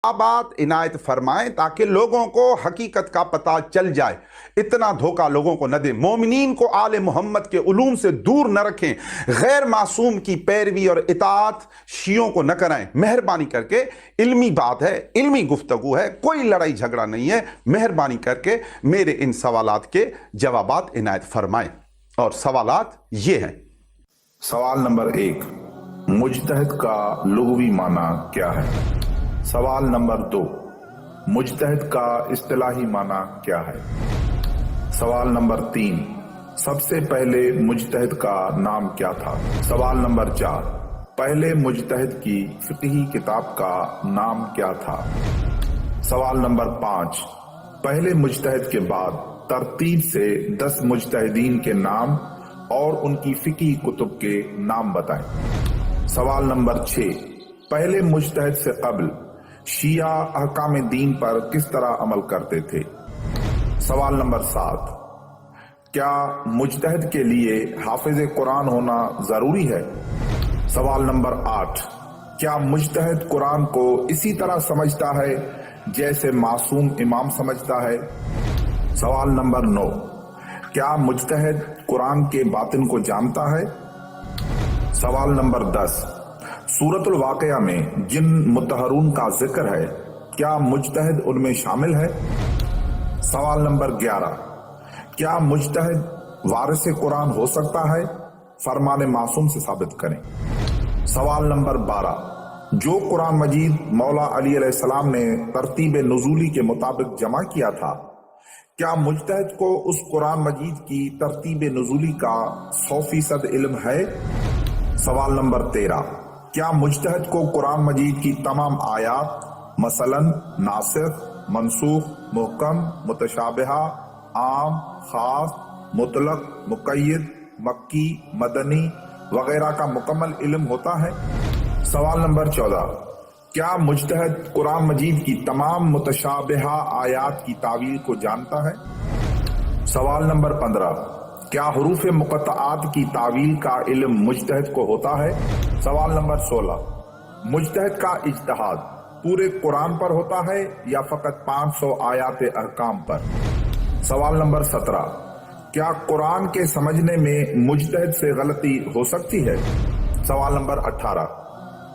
बात इनायत फरमाएं ताकि लोगों को हकीकत का पता चल जाए। इतना धोखा लोगों को न दें, मोमिनीन को आले मोहम्मद के उलूम से दूर न रखें, गैर मासूम की पैरवी और इताअत शियों को न कराएं। मेहरबानी करके, इल्मी बात है, इल्मी गुफ्तगू है, कोई लड़ाई झगड़ा नहीं है, मेहरबानी करके मेरे इन सवालात के जवाबात इनायत फरमाएं। और सवालात ये हैं। सवाल नंबर 1, मुजतहिद का लुग़वी माना क्या है? सवाल नंबर 2, मुजतहिद का इस्तिलाही माना क्या है? सवाल नंबर 3, सबसे पहले मुजतहिद का नाम क्या था? सवाल नंबर 4, पहले मुजतहिद की फिक़ही किताब का नाम क्या था? सवाल नंबर 5, पहले मुजतहिद के बाद तरतीब से 10 मुजतहिदीन के नाम और उनकी फिक़ही कुतुब के नाम बताएं। सवाल नंबर 6, पहले मुजतहिद से क़ब्ल शिया अहकाम दीन पर किस तरह अमल करते थे? सवाल नंबर 7, क्या मुजतहिद के लिए हाफिज कुरान होना जरूरी है? सवाल नंबर 8, क्या मुजतहिद कुरान को इसी तरह समझता है जैसे मासूम इमाम समझता है? सवाल नंबर 9, क्या मुजतहिद कुरान के बातिन को जानता है? सवाल नंबर 10, सूरतुल वाक़िया में जिन मुतहरून का जिक्र है, क्या मुजतहिद उनमें शामिल है? सवाल नंबर 11, क्या मुजतहिद वारिस कुरान हो सकता है? फरमान मासूम से साबित करें। सवाल नंबर 12, जो कुरान मजीद मौला अली अलैहिस्सलाम ने तरतीब नुज़ूली के मुताबिक जमा किया था, क्या मुजतहिद को उस कुरान मजीद की तरतीब नुज़ूली का 100% इल्म है? सवाल नंबर 13, क्या मुजतहिद को कुरान मजीद की तमाम आयात मसलन नासिख, मनसूख, मुहकम, मुतशाबिहा, आम, खास, मुतलक, मुक़य्यद, मक्की, मदनी वगैरह का मुकम्मल इल्म होता है? सवाल नंबर 14, क्या मुजतहिद कुरान मजीद की तमाम मुतशाबिहा आयात की तावील को जानता है? सवाल नंबर 15, क्या हुरूफ मुक़त्तआत की तावील का इल्म मुजतहिद को होता है? सवाल नंबर 16, मुजतहिद का इज्तिहाद पूरे कुरान पर होता है या फकत 500 आयात अहकाम पर? सवाल नंबर 17, क्या कुरान के समझने में मुजतहिद से गलती हो सकती है? सवाल नंबर 18,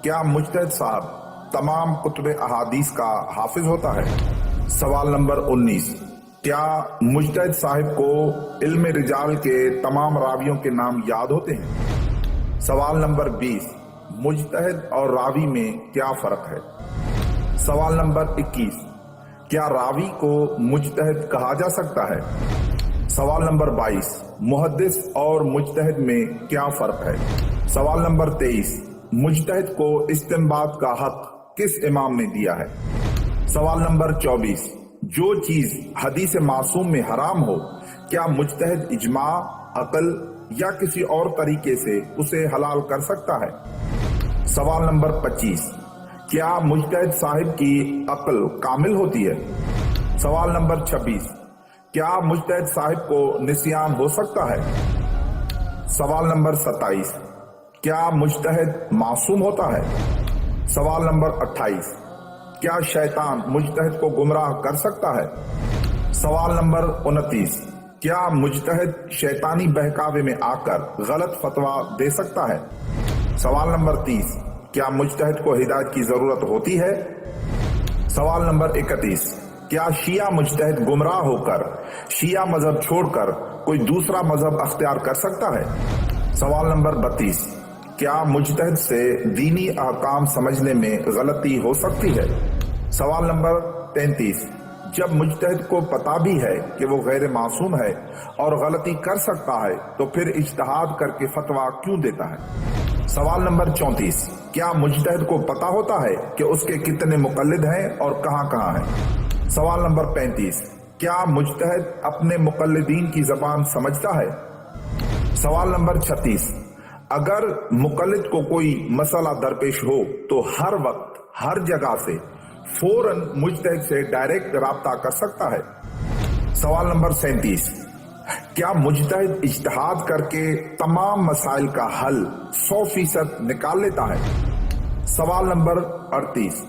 क्या मुजतहिद साहब तमाम कुतुब अहादीस का हाफिज होता है? सवाल नंबर 19, क्या मुजतहिद साहिब को इल्म रिजाल के तमाम रावियों के नाम याद होते हैं? सवाल नंबर 20, मुजतहिद और रावी में क्या फर्क है? सवाल नंबर 21, क्या रावी को मुजतहिद कहा जा सकता है? सवाल नंबर 22, मुहद्दिस और मुजतहिद में क्या फर्क है? सवाल नंबर 23, मुजतहिद को इस्तिंबात का हक किस इमाम ने दिया है? सवाल नंबर 24, जो चीज हदीस मासूम में हराम हो, क्या मुजतहिद इजमा, अकल या किसी और तरीके से उसे हलाल कर सकता है? सवाल नंबर 25, क्या मुजतहिद साहिब की अकल कामिल होती है? सवाल नंबर 26, क्या मुजतहिद साहिब को निस्यान हो सकता है? सवाल नंबर 27, क्या मुजतहिद मासूम होता है? सवाल नंबर 28, क्या शैतान मुजतहिद को गुमराह कर सकता है? सवाल नंबर 29, क्या मुजतहिद शैतानी बहकावे में आकर गलत फतवा दे सकता है? सवाल नंबर 30, क्या मुजतहिद को हिदायत की जरूरत होती है? सवाल नंबर 31, क्या शिया मुजतहिद गुमराह होकर शिया मजहब छोड़कर कोई दूसरा मजहब अख्तियार कर सकता है? सवाल नंबर 32, क्या मुजतहिद से दीनी अहकाम समझने में गलती हो सकती है? सवाल नंबर 33, जब मुजतहिद को पता भी है कि वो गैर मासूम है और गलती कर सकता है, तो फिर इज्तिहाद करके फतवा क्यों देता है? सवाल नंबर 34, क्या मुजतहिद को पता होता है कि उसके कितने मुक़ल्लिद हैं और कहाँ कहाँ हैं? सवाल नंबर 35, क्या मुजतहिद अपने मुक़ल्लिदीन की ज़बान समझता है? सवाल नंबर 36, अगर मुक़ल्लिद को कोई मसला दरपेश हो तो हर वक्त हर जगह से फौरन मुजतहिद से डायरेक्ट राब्ता कर सकता है? सवाल नंबर 37, क्या मुजतहिद इज्तिहाद करके तमाम मसाइल का हल 100% निकाल लेता है? सवाल नंबर 38,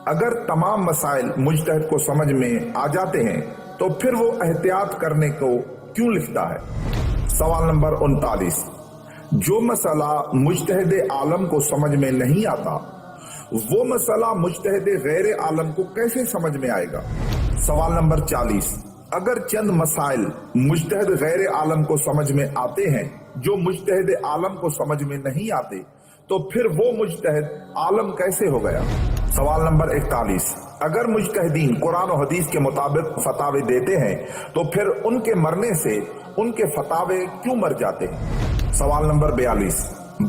اگر تمام مسائل مجتہد کو سمجھ میں آ جاتے ہیں تو پھر وہ احتیاط کرنے کو کیوں لکھتا ہے؟ سوال نمبر 39، جو مسئلہ مجتہد عالم کو سمجھ میں نہیں آتا وہ مسئلہ مجتہد غیر عالم کو کیسے سمجھ میں آئے گا؟ سوال نمبر 40، اگر چند مسائل مجتہد غیر عالم کو سمجھ میں آتے ہیں جو مجتہد عالم کو سمجھ میں نہیں آتے تو پھر وہ مجتہد عالم کیسے ہو گیا؟ سوال نمبر 41، اگر مجتہدین قرآن و حدیث کے مطابق فتاوے دیتے ہیں تو پھر ان کے مرنے سے ان کے فتاوے کیوں مر جاتے ہیں؟ سوال نمبر 42،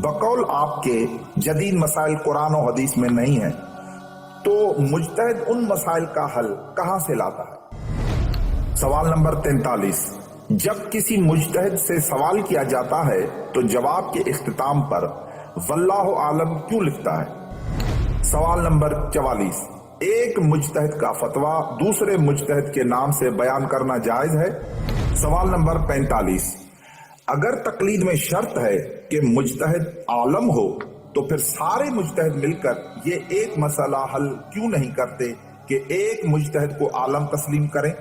بقول آپ کے جدید مسائل قرآن و حدیث میں نہیں ہیں تو مجتہد ان مسائل کا حل کہاں سے لاتا ہے؟ سوال نمبر 43، جب کسی مجتہد سے سوال کیا جاتا ہے تو جواب کے اختتام پر واللہ عالم کیوں لکھتا ہے؟ سوال نمبر 44، ایک مجتہد کا فتویٰ دوسرے مجتہد کے نام سے بیان کرنا جائز ہے؟ سوال نمبر 45، اگر تقلید میں شرط ہے کہ مجتہد عالم ہو تو پھر سارے مجتہد مل کر یہ ایک مسئلہ حل کیوں نہیں کرتے کہ ایک مجتہد کو عالم تسلیم کریں؟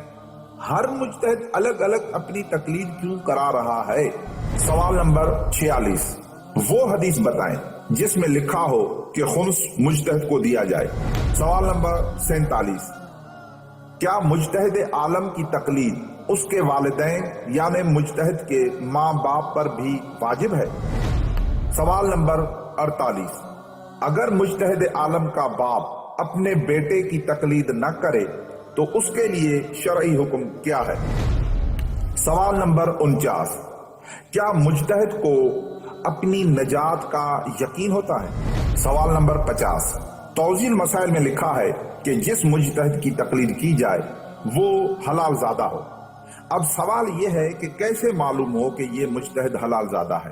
ہر مجتہد الگ الگ اپنی تقلید کیوں کرا رہا ہے؟ سوال نمبر 46، وہ حدیث بتائیں جس میں لکھا ہو کہ خمس مجتہد کو دیا جائے۔ سوال نمبر 47، کیا مجتہد عالم کی تقلید اس کے والدین یعنی مجتہد کے ماں باپ پر بھی واجب ہے؟ سوال نمبر 48، اگر مجتہد عالم کا باپ اپنے بیٹے کی تقلید نہ کرے تو اس کے لیے شرعی حکم کیا ہے؟ سوال نمبر 49، کیا مجتہد کو اپنی نجات کا یقین ہوتا ہے؟ سوال نمبر 50، توضیح المسائل میں لکھا ہے کہ جس مجتہد کی تقلید کی جائے وہ حلال زادہ ہو۔ اب سوال یہ ہے کہ کیسے معلوم ہو کہ یہ مجتہد حلال زادہ ہے؟